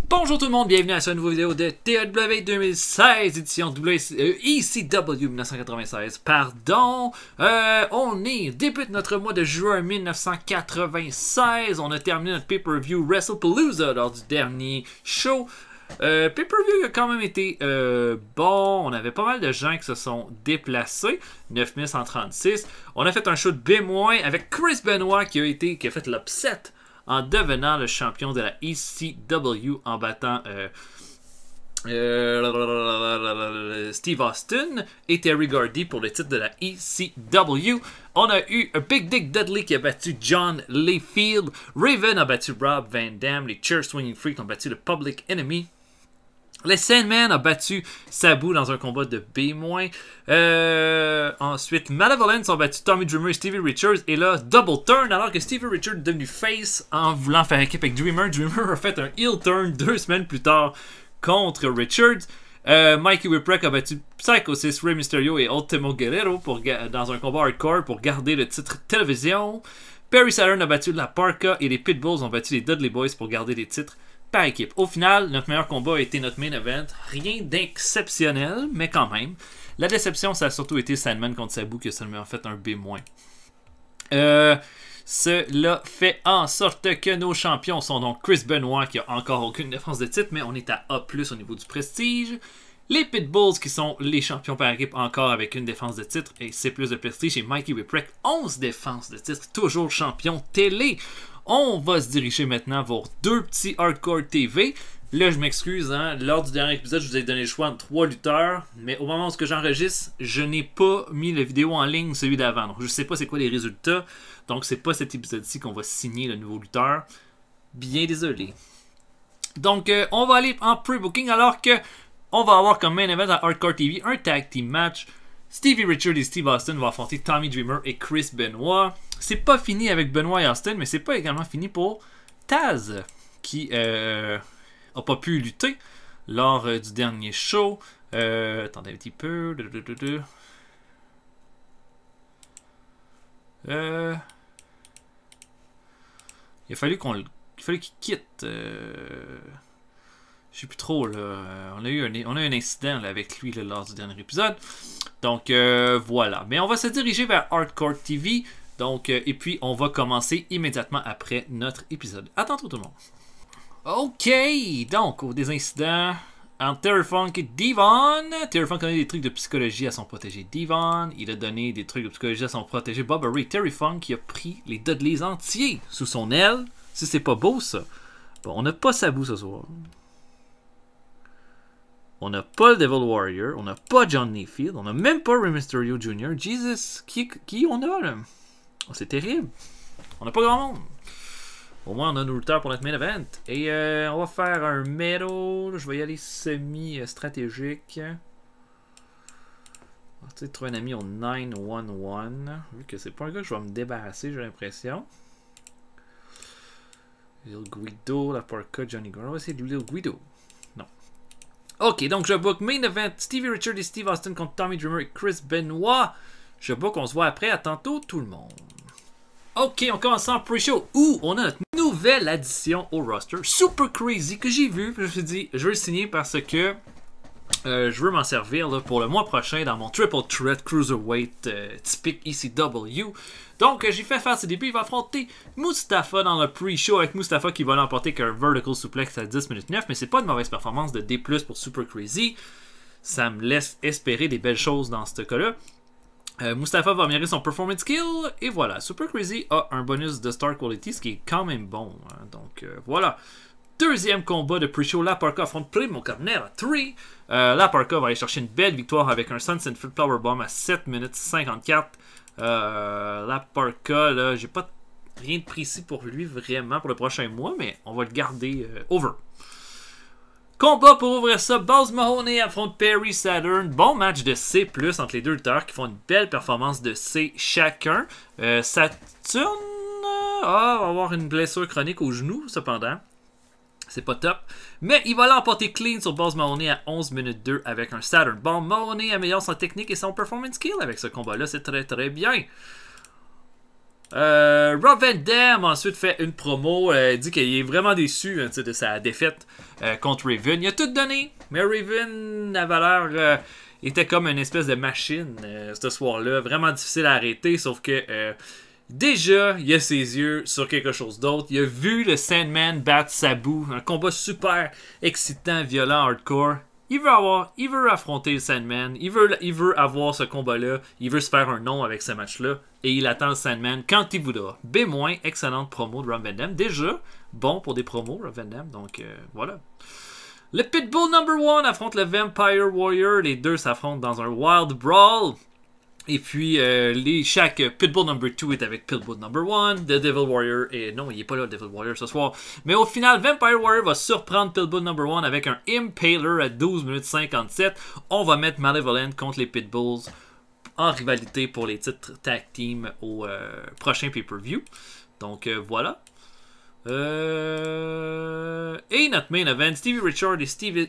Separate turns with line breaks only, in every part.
Bonjour tout le monde, bienvenue à cette nouvelle vidéo de TEW 2016, édition ECW 1996. Pardon, débute notre mois de juin 1996. On a terminé notre pay-per-view WrestlePalooza lors du dernier show. Pay-per-view a quand même été bon. On avait pas mal de gens qui se sont déplacés. 9136. On a fait un show de B- avec Chris Benoit qui a fait l'upset en devenant le champion de la ECW en battant Steve Austin et Terry Gordy pour le titre de la ECW. On a eu Big Dick Dudley qui a battu John Layfield. Raven a battu Rob Van Dam. Les Chair Swinging Freaks ont battu le Public Enemy. Les Sandman a battu Sabu dans un combat de B-. Ensuite, Malevolence a battu Tommy Dreamer et Stevie Richards. Et là, double turn, alors que Stevie Richards est devenu face en voulant faire équipe avec Dreamer. Dreamer a fait un heel turn 2 semaines plus tard contre Richards. Mikey Whipwreck a battu Psychosis, Rey Mysterio et Ultimo Guerrero dans un combat hardcore pour garder le titre télévision. Perry Saturn a battu La Parka et les Pitbulls ont battu les Dudley Boys pour garder les titres par équipe. Au final, notre meilleur combat a été notre main event. Rien d'exceptionnel, mais quand même. La déception, ça a surtout été Sandman contre Sabu qui a seulement fait un B-. Cela fait en sorte que nos champions sont donc Chris Benoit qui a encore aucune défense de titre, mais on est à A+ au niveau du prestige. Les Pitbulls qui sont les champions par équipe encore avec une défense de titre et C+ de prestige. Et Mikey Whipwreck, 11 défenses de titre, toujours champion télé. On va se diriger maintenant vers deux petits Hardcore TV. Là, je m'excuse, lors du dernier épisode, je vous ai donné le choix de 3 lutteurs, mais au moment où j'enregistre, je n'ai pas mis la vidéo en ligne, celui d'avant. Donc, je ne sais pas c'est quoi les résultats. Donc, c'est pas cet épisode-ci qu'on va signer le nouveau lutteur. Bien désolé. Donc, on va aller en pre-booking alors que on va avoir comme main event à Hardcore TV un tag team match. Stevie Richards et Steve Austin vont affronter Tommy Dreamer et Chris Benoit. C'est pas fini avec Benoit et Austin, mais c'est pas également fini pour Taz, qui a pas pu lutter lors du dernier show. Attendez un petit peu. Il a fallu qu'il quitte. Je sais plus trop, là. On a eu un incident là, avec lui là, lors du dernier épisode. Donc, voilà. Mais on va se diriger vers Hardcore TV. Donc, et puis, on va commencer immédiatement après notre épisode. À tantôt tout le monde. Ok, donc, des incidents entre Terry Funk et Devon. Terry Funk a donné des trucs de psychologie à son protégé Devon. Il a donné des trucs de psychologie à son protégé Bubba Ray. Terry Funk qui a pris les Dudleys entiers sous son aile. Si c'est pas beau, ça. Bon, on n'a pas Sabu ce soir. On n'a pas le Devil Warrior, on n'a pas John Layfield, on n'a même pas Rey Mysterio Jr. Jesus, qui on a là? Oh, c'est terrible. On n'a pas grand monde. Au moins, on a nos lutteurs pour notre main event. Et on va faire un medal. Je vais y aller semi-stratégique. On va essayer de trouver un ami au 911. Vu que c'est pas un gars que je vais me débarrasser, j'ai l'impression. Lil Guido, La Parka, Johnny Gargano. On va essayer de Lil Guido. Ok, donc je book main event Stevie Richards et Steve Austin contre Tommy Dreamer et Chris Benoit. Je book, on se voit après. À tantôt tout le monde. Ok, on commence en pre-show où on a notre nouvelle addition au roster. Super Crazy que j'ai vu. Je me suis dit, je vais le signer parce que je veux m'en servir là, pour le mois prochain dans mon Triple Threat Cruiserweight typique ECW. Donc j'ai fait faire ses débuts. Il va affronter Mustafa dans le pre-show avec Mustafa qui va l'emporter qu'un Vertical Suplex à 10 minutes 9. Mais c'est pas une mauvaise performance de D+ pour Super Crazy. Ça me laisse espérer des belles choses dans ce cas-là. Mustafa va améliorer son performance skill. Et voilà, Super Crazy a un bonus de Star Quality, ce qui est quand même bon. Donc voilà. Deuxième combat de pre-show, La Parka affronte Primo Carnera 3. La Parka va aller chercher une belle victoire avec un Sunset Flip Powerbomb à 7 minutes 54. La Parka, là, j'ai pas rien de précis pour lui vraiment pour le prochain mois, mais on va le garder over. Combat pour ouvrir ça, Balls Mahoney affronte Perry Saturn. Bon match de C+ entre les deux lutteurs qui font une belle performance de C chacun. Saturn va avoir une blessure chronique au genou, cependant. C'est pas top. Mais il va l'emporter clean sur Balls Mahoney à 11 minutes 2 avec un Saturn Bomb. Mahoney améliore son technique et son performance skill avec ce combat-là. C'est très très bien. Rob Van Dam a ensuite fait une promo. Il dit qu'il est vraiment déçu hein, de sa défaite contre Raven. Il a tout donné, mais Raven avait l'air était comme une espèce de machine ce soir-là. Vraiment difficile à arrêter, sauf que déjà, il a ses yeux sur quelque chose d'autre. Il a vu le Sandman battre Sabu. Un combat super excitant, violent, hardcore. Il veut affronter le Sandman. Il veut avoir ce combat-là. Il veut se faire un nom avec ce match-là. Et il attend le Sandman quand il voudra. B-, excellente promo de Rob Van Dam. Déjà, bon pour des promos, Rob Van Dam. Donc, voilà. Le Pitbull No. 1 affronte le Vampire Warrior. Les deux s'affrontent dans un Wild Brawl. Et puis, chaque Pitbull No. 2 est avec Pitbull No. 1. The Devil Warrior. Et non, il n'est pas là, le Devil Warrior, ce soir. Mais au final, Vampire Warrior va surprendre Pitbull No. 1 avec un Impaler à 12 minutes 57. On va mettre Malevolent contre les Pitbulls en rivalité pour les titres tag team au prochain pay-per-view. Donc, voilà. Et notre main event, Stevie Richards et Steve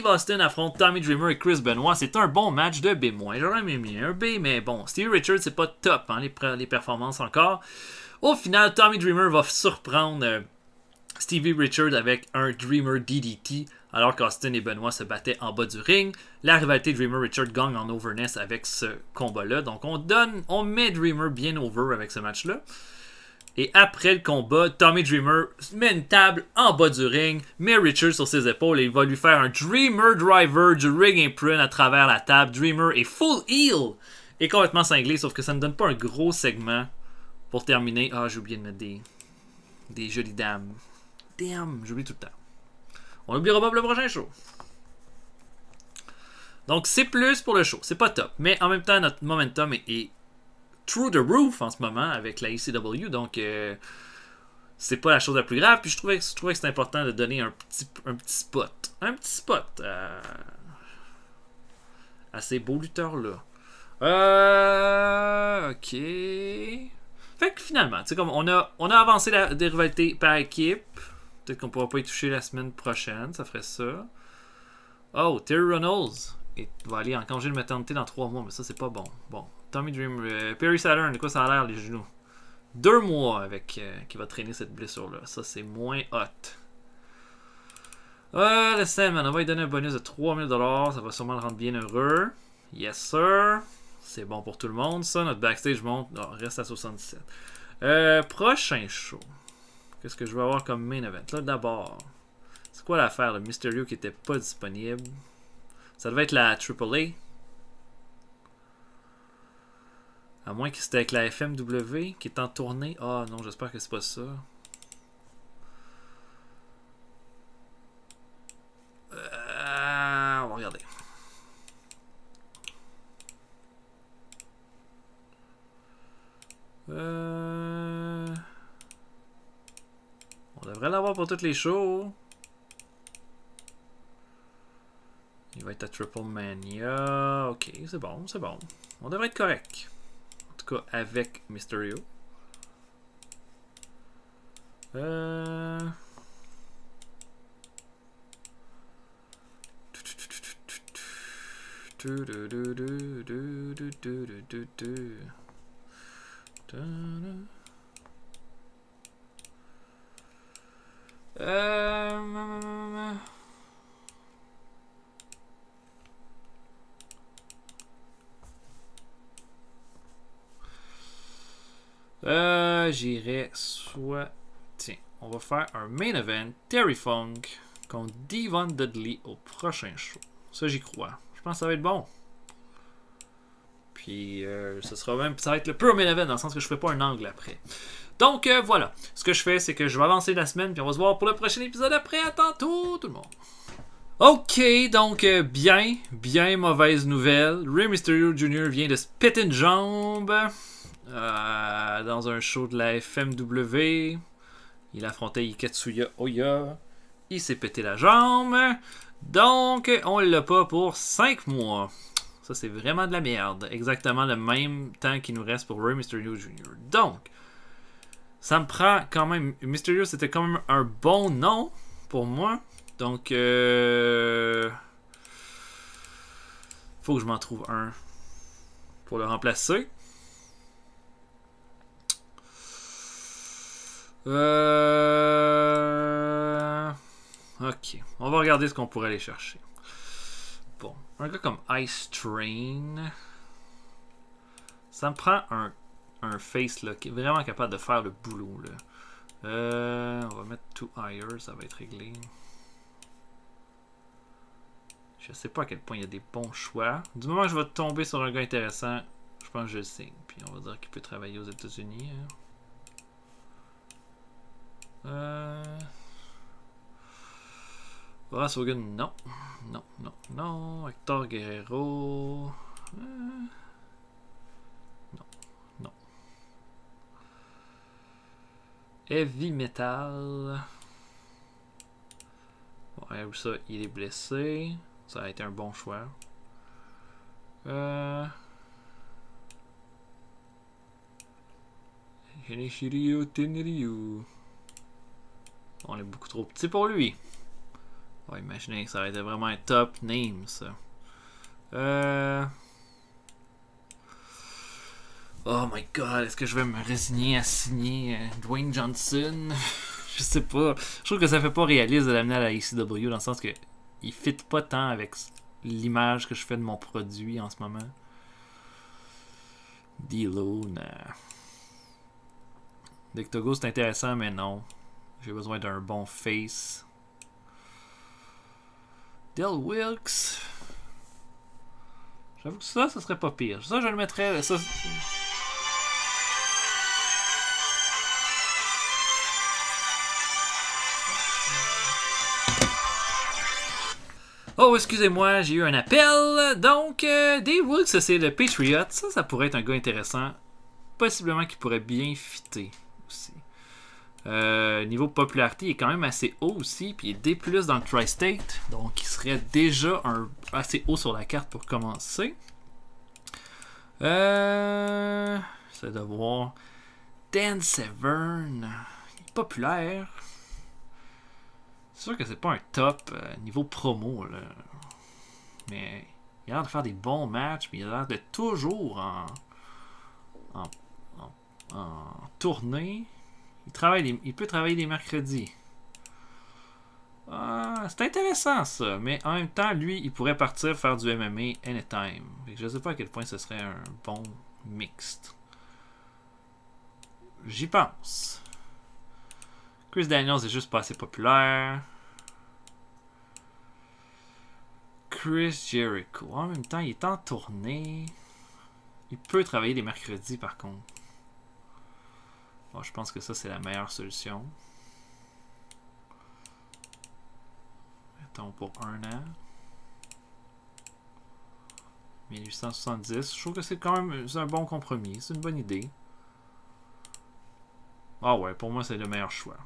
Austin affrontent Tommy Dreamer et Chris Benoit. C'est un bon match de B-. J'aurais aimé mieux un B, mais bon, Stevie Richards, c'est pas top, hein, les performances encore. Au final, Tommy Dreamer va surprendre Stevie Richards avec un Dreamer DDT, alors qu'Austin et Benoit se battaient en bas du ring. La rivalité Dreamer-Richards gagne en overness avec ce combat-là. Donc on met Dreamer bien over avec ce match-là. Et après le combat, Tommy Dreamer met une table en bas du ring, met Richards sur ses épaules et il va lui faire un Dreamer Driver du ring apron à travers la table. Dreamer est full heel et complètement cinglé, sauf que ça ne donne pas un gros segment pour terminer. Ah, j'ai oublié de mettre des jolies dames. Damn, j'oublie tout le temps. On n'oubliera pas pour le prochain show. Donc c'est plus pour le show, c'est pas top. Mais en même temps, notre momentum est through the roof en ce moment avec la ECW, donc c'est pas la chose la plus grave. Puis je trouvais que c'était important de donner un petit spot. Un petit spot à ces beaux lutteurs-là. Ok. Fait que finalement, tu sais, comme on a avancé des rivalités par équipe. Peut-être qu'on pourra pas y toucher la semaine prochaine, ça ferait ça. Oh, Terry Reynolds va aller en congé de maternité dans 3 mois, mais ça c'est pas bon. Bon. Tommy Dreamer, Perry Saturn, de quoi ça a l'air les genoux? 2 mois avec qui va traîner cette blessure-là. Ça, c'est moins hot. Le Sandman, on va lui donner un bonus de 3000$. Ça va sûrement le rendre bien heureux. Yes, sir. C'est bon pour tout le monde, ça. Notre backstage monte. Non, reste à 77. Prochain show. Qu'est-ce que je vais avoir comme main event? Là, d'abord, c'est quoi l'affaire? Le Mysterio qui était pas disponible. Ça devait être la AAA. À moins que c'était avec la FMW qui est en tournée. Ah non, j'espère que c'est pas ça. On va regarder. On devrait l'avoir pour toutes les shows. Il va être à Triple Mania. Ok, c'est bon, c'est bon. On devrait être correct. Avec Mysterio. J'irais soit... Tiens, on va faire un main event Terry Funk contre Devon Dudley au prochain show. Ça, j'y crois. Je pense que ça va être bon. Puis, ça va être le pur main event dans le sens que je fais pas un angle après. Donc, voilà. Ce que je fais, c'est que je vais avancer la semaine puis on va se voir pour le prochain épisode après. À tantôt, tout le monde. Ok, donc bien mauvaise nouvelle. Rey Mysterio Jr. vient de se péter une jambe. Dans un show de la FMW. Il affrontait Ikatsuya Oya. Il s'est pété la jambe. Donc, on l'a pas pour 5 mois. Ça, c'est vraiment de la merde. Exactement le même temps qu'il nous reste pour Rey Mysterio Jr. Donc, ça me prend quand même... Mysterio, c'était quand même un bon nom pour moi. Donc, faut que je m'en trouve un pour le remplacer. Ok, on va regarder ce qu'on pourrait aller chercher. Bon, un gars comme Ice Train. Ça me prend un face là, qui est vraiment capable de faire le boulot. Là. On va mettre to higher, ça va être réglé. Je sais pas à quel point il y a des bons choix. Du moment que je vais tomber sur un gars intéressant, je pense que je le signe. Puis on va dire qu'il peut travailler aux États-Unis. Ross Hogan, non. Non, non, non. Hector Guerrero. Non, non. Heavy Metal. Bon, ça, il est blessé. Ça a été un bon choix. Genichiryu Tenryu. On est beaucoup trop petit pour lui. On va imaginer que ça aurait été vraiment un top name, ça. Oh my god, est-ce que je vais me résigner à signer Dwayne Johnson? Je sais pas. Je trouve que ça fait pas réaliste de l'amener à la ECW dans le sens que il fit pas tant avec l'image que je fais de mon produit en ce moment. D-Lo, nah. Dick Togo, c'est intéressant, mais non. J'ai besoin d'un bon face. Del Wilkes. J'avoue que ça serait pas pire. Ça, je le mettrais. Ça... Oh, excusez-moi, j'ai eu un appel. Donc, Dave Wilkes, c'est le Patriot. Ça pourrait être un gars intéressant. Possiblement qu'il pourrait bien fitter aussi. Niveau popularité, il est quand même assez haut aussi. Puis il est D+ dans le Tri-State. Donc, il serait déjà assez haut sur la carte pour commencer. J'essaie de voir. Dan Severn. Il est populaire. C'est sûr que c'est pas un top niveau promo, là. Mais il a l'air de faire des bons matchs, mais il a l'air de toujours en tournée. Il peut travailler les mercredis. C'est intéressant ça, mais en même temps, lui, il pourrait partir faire du MMA anytime. Je ne sais pas à quel point ce serait un bon mixte. J'y pense. Chris Daniels est juste pas assez populaire. Chris Jericho. En même temps, il est en tournée. Il peut travailler les mercredis par contre. Bon, je pense que ça, c'est la meilleure solution. Mettons pour 1 an. 1870. Je trouve que c'est quand même un bon compromis. C'est une bonne idée. Ah ouais, pour moi, c'est le meilleur choix.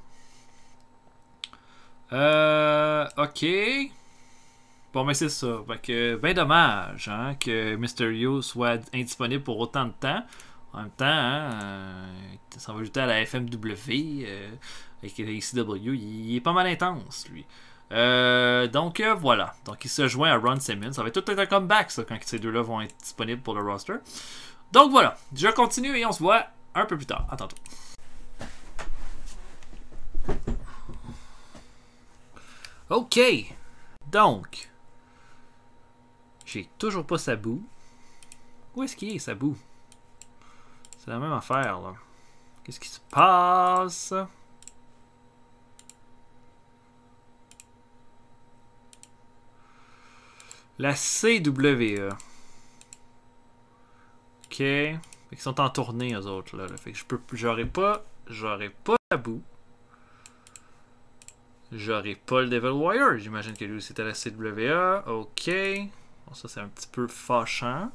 Ok. Bon, mais c'est ça. Fait que, ben dommage hein, que Mysterio soit indisponible pour autant de temps. En même temps, hein, ça va ajouter à la FMW avec la ECW. Il est pas mal intense, lui. Donc, voilà. Donc, il se joint à Ron Simmons. Ça va être tout un comeback, ça, quand ces deux-là vont être disponibles pour le roster. Donc, voilà. Je continue et on se voit un peu plus tard. À tantôt. Ok. Donc, j'ai toujours pas Sabu. Où est-ce qu'il est, Sabu? C'est la même affaire, là. Qu'est-ce qui se passe? La CWE. Ok. Fait qu'ils sont en tournée, eux autres, là. Fait que j'aurais pas Sabu. J'aurais pas le Devil Warrior. J'imagine que lui c'était la CWA. Ok. Bon, ça c'est un petit peu fâchant.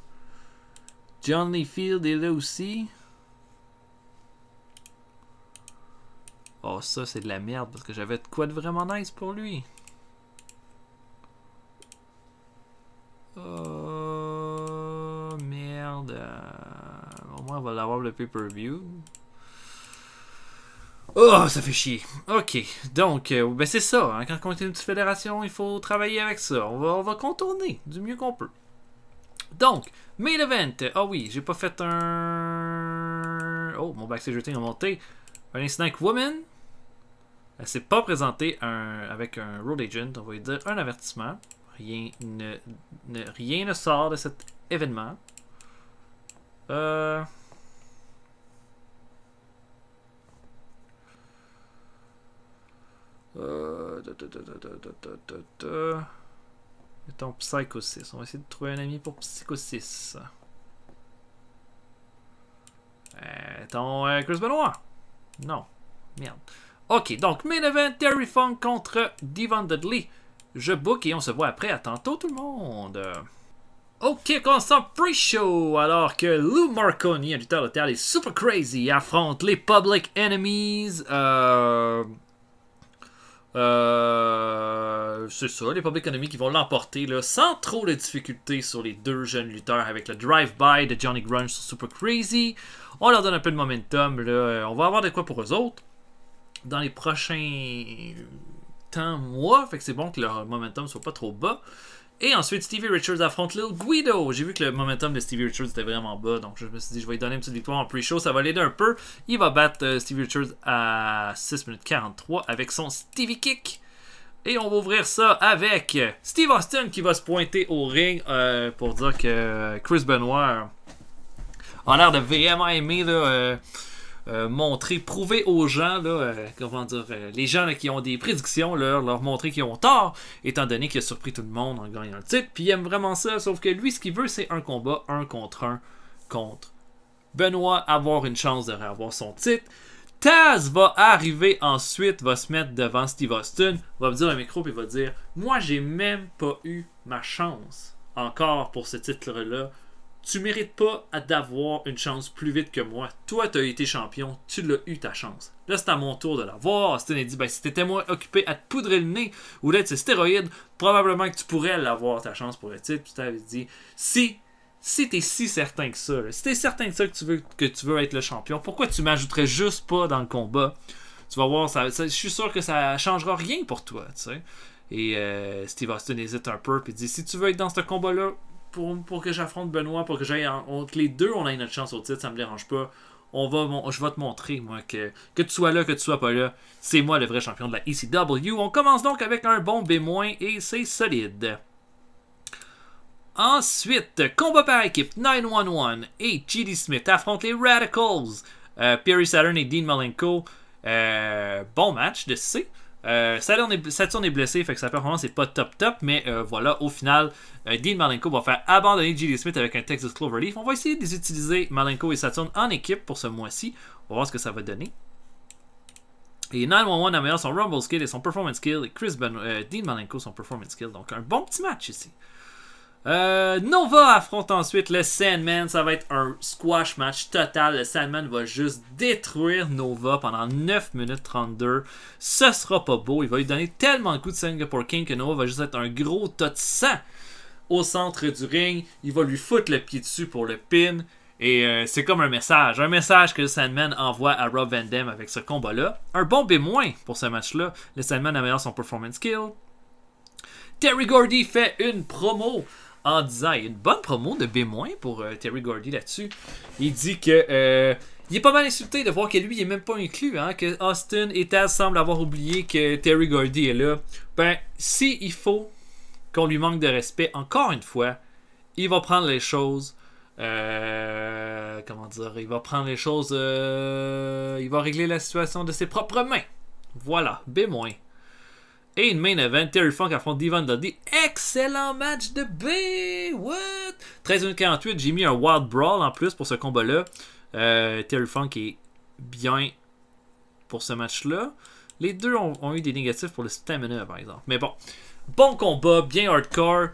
John Layfield est là aussi. Oh, ça c'est de la merde parce que j'avais de quoi de vraiment nice pour lui. Oh, merde. Au moins on va l'avoir le pay-per-view. Oh, ça fait chier. Ok, donc, ben c'est ça. Hein, quand on est une petite fédération, il faut travailler avec ça. On va contourner du mieux qu'on peut. Donc, main event. Ah oui, j'ai pas fait un... Oh, mon backstage routine a monté. Un Snake Woman. Elle s'est pas présentée avec un road agent. On va lui dire un avertissement. Rien ne sort de cet événement. Mettons Psycho 6. On va essayer de trouver un ami pour Psycho 6. Mettons Chris Benoit. Non. Merde. Ok, donc main event Terry Funk contre Devon Dudley. Je book et on se voit après. À tantôt tout le monde. Ok, commençons pre-show. Alors que Lou Marconi, un lutteur local, et Super Crazy affrontent les Public Enemies. C'est ça, les Public Enemies qui vont l'emporter là, sans trop de difficultés sur les deux jeunes lutteurs avec le drive-by de Johnny Grunge sur Super Crazy. On leur donne un peu de momentum. Là. On va avoir de quoi pour eux autres dans les prochains mois. Fait que c'est bon que leur momentum soit pas trop bas. Et ensuite, Stevie Richards affronte Lil Guido. J'ai vu que le momentum de Stevie Richards était vraiment bas. Donc je me suis dit, je vais lui donner une petite victoire en pre-show. Ça va l'aider un peu. Il va battre Stevie Richards à 6 minutes 43 avec son Stevie Kick. Et on va ouvrir ça avec Steve Austin qui va se pointer au ring pour dire que Chris Benoit a l'air de vraiment aimer là, montrer, prouver aux gens, là, comment dire, les gens là, qui ont des prédictions, là, leur montrer qu'ils ont tort, étant donné qu'il a surpris tout le monde en gagnant le titre. Puis il aime vraiment ça, sauf que lui, ce qu'il veut, c'est un combat, 1 contre Benoit, avoir une chance de réavoir son titre. Taz va arriver ensuite, va se mettre devant Steve Austin, va me dire un micro et va dire « Moi, j'ai même pas eu ma chance encore pour ce titre-là. Tu mérites pas d'avoir une chance plus vite que moi. Toi, tu as été champion, tu l'as eu ta chance. Là, c'est à mon tour de l'avoir. » Austin a dit ben, si t'étais moins occupé à te poudrer le nez ou d'être ces stéroïdes, probablement que tu pourrais l'avoir ta chance pour le titre. Puis tu t'avais dit si t'es si certain que ça, là, si t'es certain de ça que tu veux être le champion, pourquoi tu m'ajouterais juste pas dans le combat? Tu vas voir, je suis sûr que ça changera rien pour toi, tu sais. Et Steve Austin hésite un peu, puis dit si tu veux être dans ce combat-là, pour que j'affronte Benoit, pour que j'aille que les deux on ait notre chance au titre, ça me dérange pas. Je vais te montrer, moi, que tu sois là, que tu sois pas là, c'est moi le vrai champion de la ECW. On commence donc avec un bon B- et c'est solide. Ensuite, combat par équipe, 911 et G.D. Smith affrontent les Radicals. Perry Saturn et Dean Malenko. Bon match de C. Saturn est blessé, fait que sa performance n'est pas top, mais voilà, au final, Dean Malenko va faire abandonner G.D. Smith avec un Texas Cloverleaf. On va essayer de les utiliser, Malenko et Saturn, en équipe pour ce mois-ci. On va voir ce que ça va donner. Et 911 améliore son Rumble Skill et son Performance Skill, et Dean Malenko son Performance Skill. Donc un bon petit match ici. Nova affronte ensuite le Sandman. Ça va être un squash match total. Le Sandman va juste détruire Nova pendant 9 minutes 32. Ce sera pas beau. Il va lui donner tellement de coups de Singapore King que Nova va juste être un gros tas de sang au centre du ring. Il va lui foutre le pied dessus pour le pin. Et c'est comme un message. Un message que le Sandman envoie à Rob Van Dam avec ce combat-là. Un bon B- pour ce match-là. Le Sandman améliore son Performance Skill. Terry Gordy fait une promo en disant, il y a une bonne promo de B- pour Terry Gordy là-dessus. Il dit que il est pas mal insulté de voir que lui il est même pas inclus, hein, que Austin et Taz semblent avoir oublié que Terry Gordy est là. Ben, si il faut qu'on lui manque de respect encore une fois, il va prendre les choses. Comment dire, il va prendre les choses. Il va régler la situation de ses propres mains. Voilà, B-. Et une main event, Terry Funk affronte Devon Dudley. Excellent match de B! What? 13h48, j'ai mis un Wild Brawl en plus pour ce combat-là. Terry Funk est bien pour ce match-là. Les deux ont eu des négatifs pour le stamina, par exemple. Mais bon combat, bien hardcore.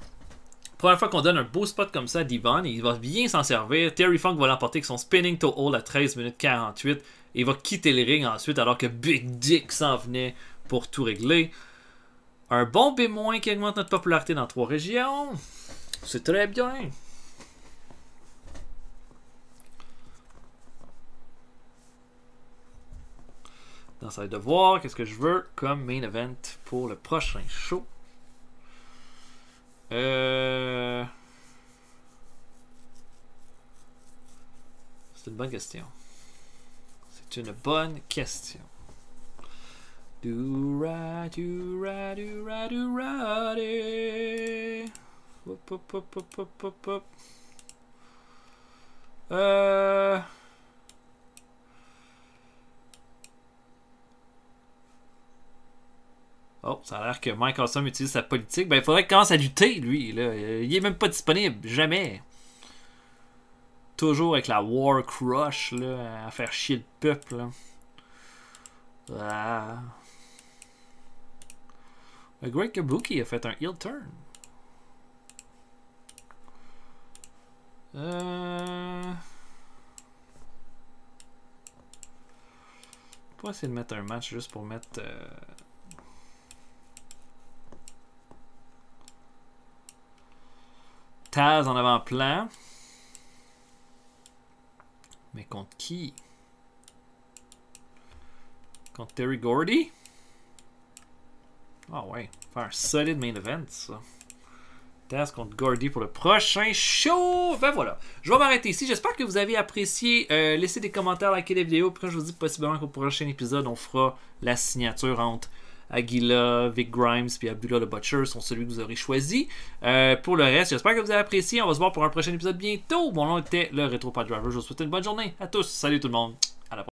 Première fois qu'on donne un beau spot comme ça à Devon, il va bien s'en servir. Terry Funk va l'emporter avec son spinning toe hold à 13 minutes 48. Et il va quitter le ring ensuite alors que Big Dick s'en venait pour tout régler. Un bon B- qui augmente notre popularité dans 3 régions. C'est très bien. Dans ça de voir qu'est-ce que je veux comme main event pour le prochain show. C'est une bonne question. C'est une bonne question. Do-ra, do-ra, do-ra, do-ra, de. Hop, hop, hop, hop, hop, hop, hop. Oh, ça a l'air que Mike Awesome utilise sa politique. Ben, il faudrait qu'il commence à lutter, lui. Là. Il est même pas disponible. Jamais. Toujours avec la War Crush, là, à faire chier le peuple. Là. Ah. Greg Kabuki a fait un heel turn. On va essayer de mettre un match juste pour mettre... Taz en avant-plan. Mais contre qui? Contre Terry Gordy? Ah ouais, faire un solide main event, ça. Taz contre Gordy pour le prochain show. Ben voilà, je vais m'arrêter ici. J'espère que vous avez apprécié. Laissez des commentaires, likez les vidéos. Puis je vous dis possiblement qu'au prochain épisode, on fera la signature entre Aguila, Vic Grimes puis Abdullah le Butcher sont celui que vous aurez choisi. Pour le reste, j'espère que vous avez apprécié. On va se voir pour un prochain épisode bientôt. Mon nom était le Retro Pod Driver. Je vous souhaite une bonne journée à tous. Salut tout le monde. À la prochaine.